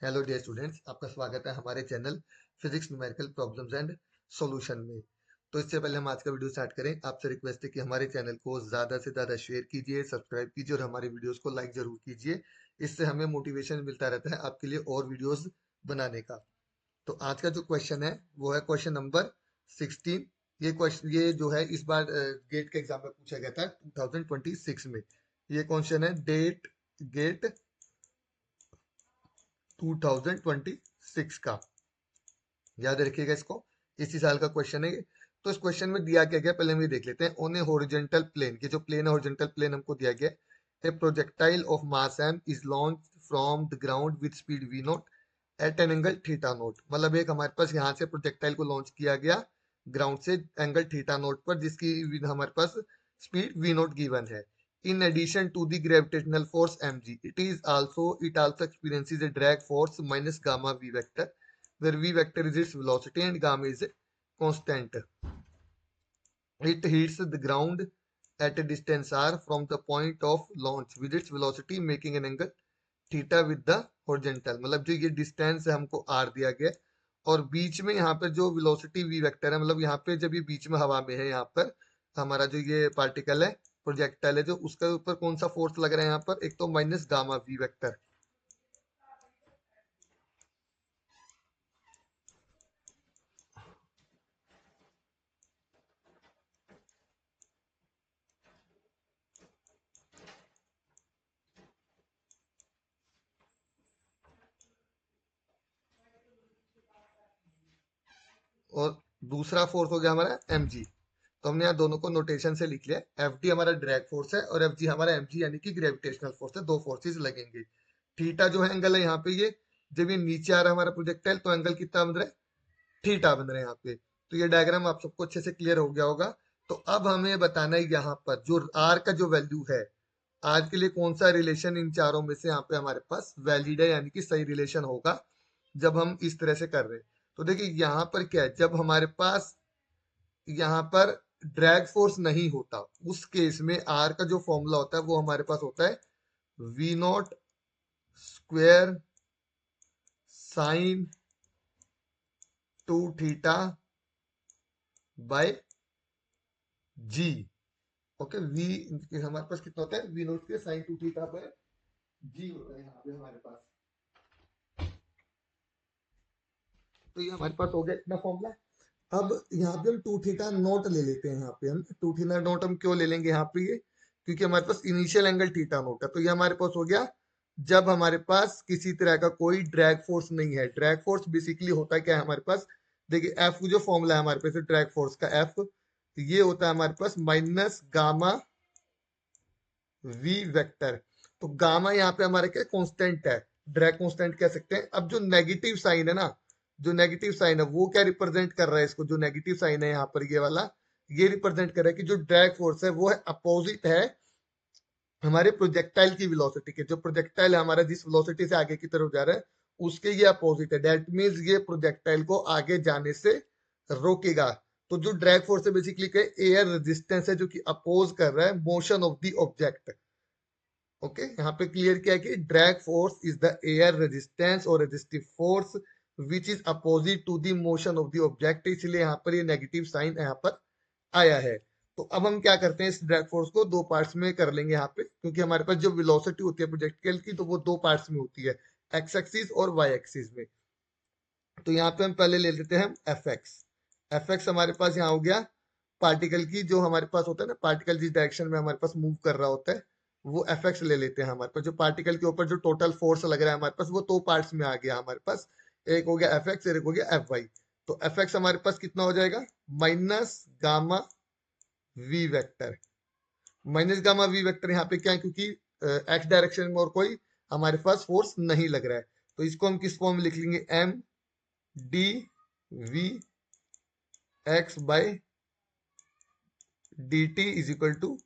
Hello dear students, आपका स्वागत है हमारे channel physics numerical problems and solution में। तो इससे पहले हम आज का वीडियो स्टार्ट करें, आपसे रिक्वेस्ट है कि हमारे चैनल को ज़्यादा से ज़्यादा शेयर कीजिए, सब्सक्राइब कीजिए और हमारे वीडियोस को लाइक ज़रूर कीजिए। इससे हमें मोटिवेशन मिलता रहता है आपके लिए और वीडियोस बनाने का। तो आज का जो क्वेश्चन है वो है क्वेश्चन नंबर 16। ये जो है इस बार गेट के एग्जाम में पूछा गया था 2026 में। ये क्वेश्चन है डेट गेट 2026 का। याद रखिएगा इसको, इसी साल का क्वेश्चन है ये। तो इस क्वेश्चन में दिया क्या गया पहले हम ये देख लेते हैं। ऑन ए हॉरिजॉन्टल प्लेन, ये जो प्लेन है हॉरिजॉन्टल प्लेन हमको दिया गया है। ए projectile of mass m is launch from the ground with speed v not at an angle theta note. मतलब एक हमारे पास यहाँ से प्रोजेक्टाइल को लॉन्च किया गया ग्राउंड से एंगल थीटा नोट पर, जिसकी हमारे पास स्पीड v नोट गिवन है। In addition to the gravitational force mg, it also experiences a drag force minus gamma v vector, where v vector is its velocity and gamma is a constant. It hits the ground at a distance r from the point of launch with its velocity making an angle theta with the horizontal। मतलब जो ये distance है हमको r दिया गया और बीच में यहाँ पर जो वेलोसिटी v वेक्टर है, मतलब यहाँ पे जब ये बीच में हवा में है, यहाँ पर हमारा जो ये पार्टिकल है प्रोजेक्टाइल है जो, उसके ऊपर कौन सा फोर्स लग रहा है यहाँ पर? एक तो माइनस गामा v वेक्टर। और दूसरा फोर्स हो गया हमारा mg। तो हमने यहाँ दोनों को नोटेशन से लिख लिया। एफ डी हमारा ड्रैग फोर्स है और एफ जी हमारा एम जी यानी कि ग्रेविटेशनल फोर्स है। दो फोर्सेस लगेंगे। थीटा जो है एंगल है यहाँ पे, ये जब ये नीचे आ रहा है हमारा प्रोजेक्टाइल तो एंगल कितना बन रहा है? थीटा बन रहा है यहाँ पे। तो ये डायग्राम आप सबको अच्छे से क्लियर हो गया होगा। तो अब हमें बताना है यहाँ पर जो आर का जो वैल्यू है, आज के लिए कौन सा रिलेशन इन चारों में से यहाँ पे हमारे पास वैलिड है, यानी कि सही रिलेशन होगा जब हम इस तरह से कर रहे हैं। तो देखिए यहाँ पर क्या है, जब हमारे पास यहाँ पर ड्रैग फोर्स नहीं होता उस केस में आर का जो फॉर्मूला होता है वो हमारे पास होता है V naught square sine 2 theta by G. Okay, V हमारे पास कितना होता है? V naught square sine 2 theta by G होता है यहाँ पे हमारे पास। तो ये हमारे पास हो गया इतना फॉर्मूला। अब यहाँ पे हम 2 थीटा नोट ले लेते हैं। यहाँ पे हम 2 थीटा नोट हम क्यों ले लेंगे यहाँ पे? ये क्योंकि हमारे पास इनिशियल एंगल थीटा नोट है। तो ये हमारे पास हो गया जब हमारे पास किसी तरह का कोई ड्रैग फोर्स नहीं है। ड्रैग फोर्स बेसिकली होता है क्या है हमारे पास? देखिए एफ जो फॉर्मूला है हमारे पास ड्रैग फोर्स का, एफ ये होता है हमारे पास माइनस गामा वी वेक्टर। तो गामा यहाँ पे हमारे क्या कांस्टेंट है, ड्रैग कांस्टेंट कह सकते हैं। अब जो नेगेटिव साइन है ना, जो नेगेटिव साइन है वो क्या रिप्रेजेंट कर रहा है इसको? जो नेगेटिव साइन है यहाँ पर ये वाला, ये रिप्रेजेंट कर रहा है कि जो ड्रैग फोर्स है वो है अपोजिट है हमारे प्रोजेक्टाइल की वेलोसिटी के। जो प्रोजेक्टाइल है हमारा जिस वेलोसिटी से आगे की तरफ जा रहा है उसके ये अपोजिट है। दैट मीन्स ये प्रोजेक्टाइल को आगे जाने से रोकेगा। तो जो ड्रैग फोर्स है बेसिकली क्या है? एयर रेजिस्टेंस है जो कि अपोज कर रहा है motion of the object. Okay, यहाँ पे क्लियर किया कि drag force is the air resistance और resistive force which is opposite to the motion of the object. इसलिए यहाँ पर ये नेगेटिव साइन यहाँ पर आया है। तो अब हम क्या करते हैं, इस ड्रैग फोर्स को दो पार्ट्स में कर लेंगे यहाँ पे, क्योंकि हमारे पास जो वेलोसिटी होती है प्रोजेक्टाइल की तो वो दो पार्ट्स में होती है, एक्स एक्सिस और वाई एक्सिस में। तो यहाँ पे हम पहले ले लेते हैं एफ एक्स। एफ एक्स हमारे पास यहाँ हो गया पार्टिकल की, जो हमारे पास होता है ना, पार्टिकल जिस डायरेक्शन में हमारे पास मूव कर रहा होता है वो एफ एक्स ले लेते हैं। हमारे पास जो पार्टिकल के ऊपर जो टोटल फोर्स लग रहा है हमारे पास वो दो पार्ट्स में आ गया हमारे पास। एक हो गया एफ एक्स और एक हो गया एफ वाई। तो एफ एक्स हमारे पास कितना हो जाएगा? Minus gamma V vector. Minus gamma V vector यहाँ पे क्या है, क्योंकि एक्स डायरेक्शन में और कोई हमारे पास फोर्स नहीं लग रहा है। तो इसको हम किस फॉर्म में लिख लेंगे? M D V X by D T is equal to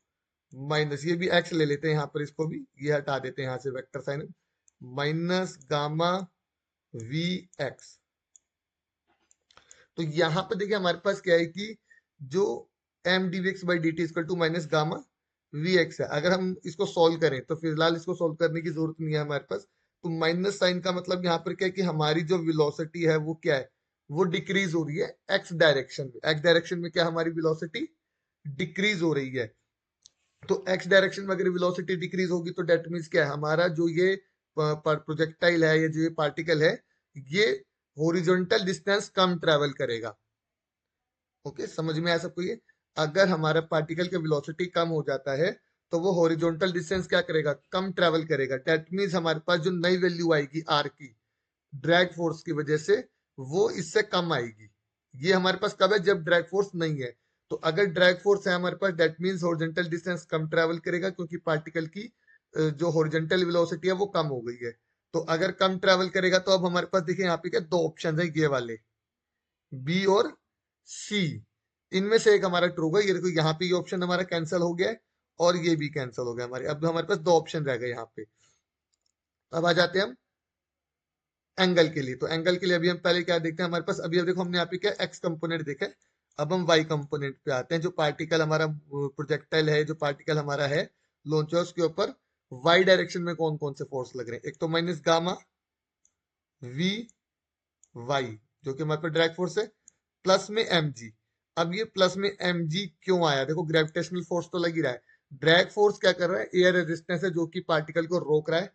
minus, ये भी एक्स ले लेते हैं यहाँ पर, इसको भी ये हटा देते हैं यहाँ से vector sign, minus gamma V X. तो यहाँ पे देखिए हमारे पास क्या है कि जो M D V X by D T equal to minus gamma V X है। अगर हम इसको सॉल्व करें तो फिलहाल इसको सॉल्व करने की जरूरत नहीं है हमारे पास। तो माइनस साइन का मतलब यहाँ पर क्या है कि हमारी जो वेलोसिटी है वो क्या है, वो डिक्रीज हो रही है एक्स डायरेक्शन में। एक्स डायरेक्शन में क्या हमारी वेलोसिटी डिक्रीज हो रही है। तो एक्स डायरेक्शन में अगर वेलोसिटी डिक्रीज होगी तो डेट मीन्स क्या है, हमारा जो ये प्रोजेक्टाइल है या जो ये पार्टिकल है ये हॉरिजॉन्टल डिस्टेंस कम ट्रेवल करेगा। ओके, समझ में आया सबको ये? अगर हमारा पार्टिकल का वेलोसिटी कम हो जाता है तो वो हॉरिजॉन्टल डिस्टेंस क्या करेगा, कम ट्रेवल करेगा। दैट मीन्स हमारे पास जो नई वैल्यू आएगी आर की ड्रैग फोर्स की वजह से वो इससे कम आएगी। ये हमारे पास कब है, जब ड्रैग फोर्स नहीं है। तो अगर ड्रैग फोर्स है हमारे पास दैट मीन्स हॉरिजॉन्टल डिस्टेंस कम ट्रेवल करेगा, क्योंकि पार्टिकल की जो हॉरिजॉन्टल वेलोसिटी है वो कम हो गई है। तो अगर कम ट्रेवल करेगा तो अब हमारे पास देखिए यहाँ पे क्या दो ऑप्शन है, ये वाले बी और सी। इनमें से एक हमारा ट्रू होगा। ये देखो यहाँ पे ये ऑप्शन हमारा कैंसिल हो गया है और ये भी कैंसिल हो गया हमारे। अब हमारे पास दो ऑप्शन रह गए यहाँ पे। अब आ जाते हैं हम एंगल के लिए। तो एंगल के लिए अभी हम पहले क्या देखते हैं, हमारे पास अभी अब देखो हमने यहाँ पे क्या एक्स कंपोनेंट देखा है। अब हम वाई कंपोनेंट पे आते हैं। जो पार्टिकल हमारा प्रोजेक्टाइल है, जो पार्टिकल हमारा है लॉन्चर, उसके ऊपर वाई डायरेक्शन में कौन कौन से फोर्स लग रहे हैं। एक तो माइनस गामा वी वाई जो कि हमारे पास ड्रैग फोर्स है, प्लस में एम जी। अब ये प्लस में एम जी क्यों आया, देखो ग्रेविटेशनल फोर्स तो लग ही रहा है। ड्रैग फोर्स क्या कर रहा है, एयर रेजिस्टेंस है जो कि पार्टिकल को रोक रहा है।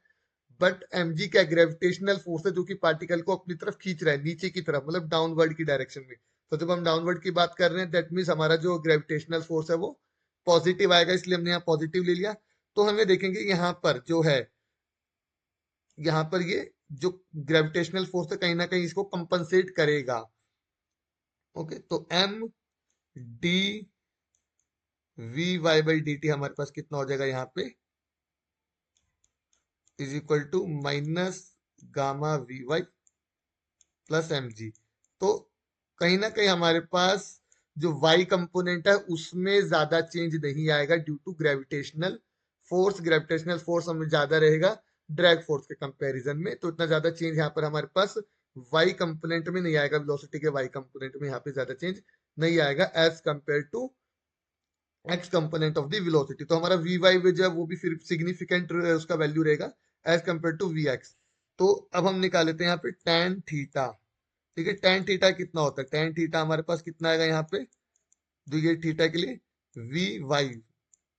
बट mg क्या ग्रेविटेशनल फोर्स है जो कि पार्टिकल को अपनी तरफ खींच रहा है, नीचे की तरफ, मतलब डाउनवर्ड की डायरेक्शन में। तो जब हम डाउनवर्ड की बात कर रहे हैं दैट मीन्स हमारा जो ग्रेविटेशनल फोर्स है वो पॉजिटिव आएगा, इसलिए हमने यहाँ पॉजिटिव ले लिया। तो हमें देखेंगे यहाँ पर जो है, यहाँ पर ये जो ग्रेविटेशनल फोर्स है कहीं ना कहीं इसको कंपनसेट करेगा। ओके, तो M D V Y by D T हमारे पास कितना हो जाएगा यहाँ पे, is equal to minus gamma V Y plus M G. तो कहीं ना कहीं हमारे पास जो y कंपोनेंट है उसमें ज्यादा चेंज नहीं आएगा due to gravitational force. Gravitational force हमें ज्यादा रहेगा ड्रैग फोर्स के कंपैरिजन में। तो इतना ज्यादा चेंज यहाँ पर हमारे पास y कंपोनेंट में नहीं आएगा, वेलोसिटी के y कंपोनेंट में यहाँ पे ज्यादा चेंज नहीं आएगा as compare to x component of the velocity. तो हमारा वी वाई जो है वो भी फिर सिग्निफिकेंट उसका वैल्यू रहेगा as compare to V X. तो अब हम निकाल लेते हैं यहाँ पे tan थीटा। ठीक है, tan थीटा कितना होता है, tan थीटा हमारे पास कितना आएगा यहाँ पे, जो ये थीटा के लिए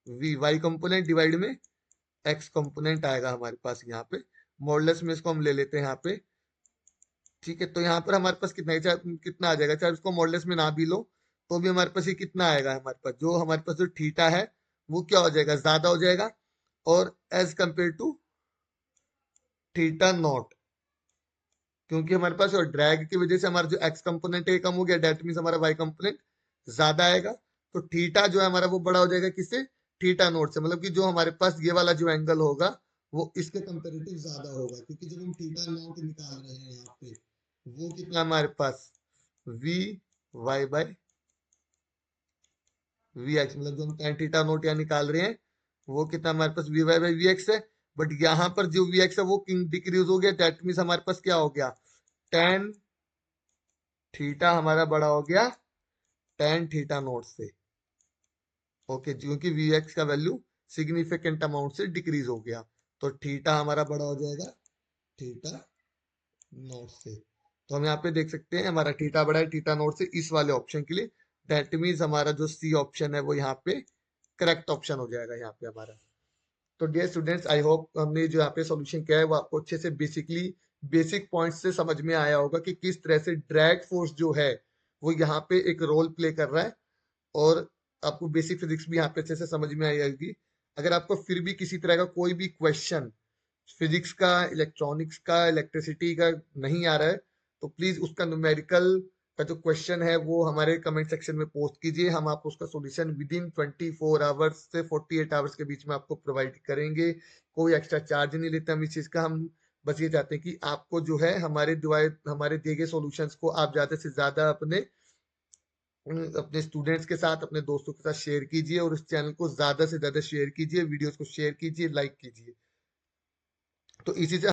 वी वाई कंपोनेंट डिवाइड में एक्स कंपोनेंट आएगा हमारे पास यहाँ पे। मॉडुलस में इसको हम ले लेते हैं यहाँ पे। ठीक है, तो यहाँ पर हमारे पास कितना है, चाहे कितना आ जाएगा, चाहे इसको मॉडुलस में ना भी लो तो भी हमारे पास ये कितना आएगा, हमारे पास जो थीटा है वो क्या हो जाएगा, ज्यादा हो जाएगा। और as compare to theta not, क्योंकि हमारे पास ड्रैग की वजह से हमारा जो एक्स कंपोनेंट है कम हो गया, डेट मीन्स हमारा वाई कंपोनेंट ज्यादा आएगा। तो थीटा जो है हमारा वो बड़ा हो जाएगा किससे, थीटा नोट से। मतलब कि जो हमारे पास ये वाला जो एंगल होगा वो इसके कंपेरेटिव ज्यादा होगा, क्योंकि जब हम थीटा नोट निकाल रहे हैं यहाँ पे वो कितना हमारे पास V Y by V X, मतलब जो हम tan थीटा नोट यहाँ निकाल रहे हैं वो कितना हमारे पास V Y by V X है। बट यहाँ पर जो वी एक्स है वो डिक्रीज हो गया, दैट मीन्स हमारे पास क्या हो गया, tan थीटा हमारा बड़ा हो गया tan थीटा नोट से। ओके, क्योंकि वी एक्स का वैल्यू सिग्निफिकेंट अमाउंट से डिक्रीज हो गया, तो थीटा हमारा बड़ा हो जाएगा थीटा नोट से। तो हम यहाँ पे देख सकते हैं हमारा थीटा बड़ा है थीटा नोट से इस वाले ऑप्शन के लिए। दैट मीन्स हमारा जो सी ऑप्शन है वो यहाँ पे करेक्ट ऑप्शन हो जाएगा यहाँ पे हमारा। तो डियर स्टूडेंट्स, आई होप हमने जो यहाँ पे सॉल्यूशन किया है वो आपको अच्छे से बेसिक पॉइंट्स से समझ में आया होगा कि किस तरह से ड्रैग फोर्स जो है वो यहाँ पे एक रोल प्ले कर रहा है। और आपको बेसिक फिजिक्स भी यहाँ पे अच्छे से समझ में आएगी। अगर आपको फिर भी किसी तरह का कोई भी क्वेश्चन फिजिक्स का, इलेक्ट्रॉनिक्स का, इलेक्ट्रिसिटी का नहीं आ रहा है तो प्लीज उसका न्यूमेरिकल का जो क्वेश्चन है वो हमारे कमेंट सेक्शन में पोस्ट कीजिए। हम आपको उसका सॉल्यूशन विद इन 24 आवर्स से 48 आवर्स के बीच में आपको प्रोवाइड करेंगे। कोई एक्स्ट्रा चार्ज नहीं लेते हम इस चीज का। हम बस ये चाहते हैं कि आपको जो है हमारे दिए गए सॉल्यूशंस को आप ज्यादा से ज्यादा अपने स्टूडेंट्स के साथ, अपने दोस्तों के साथ शेयर कीजिए और इस चैनल को ज्यादा से ज्यादा शेयर कीजिए, वीडियोस को शेयर कीजिए, लाइक कीजिए। तो इसी से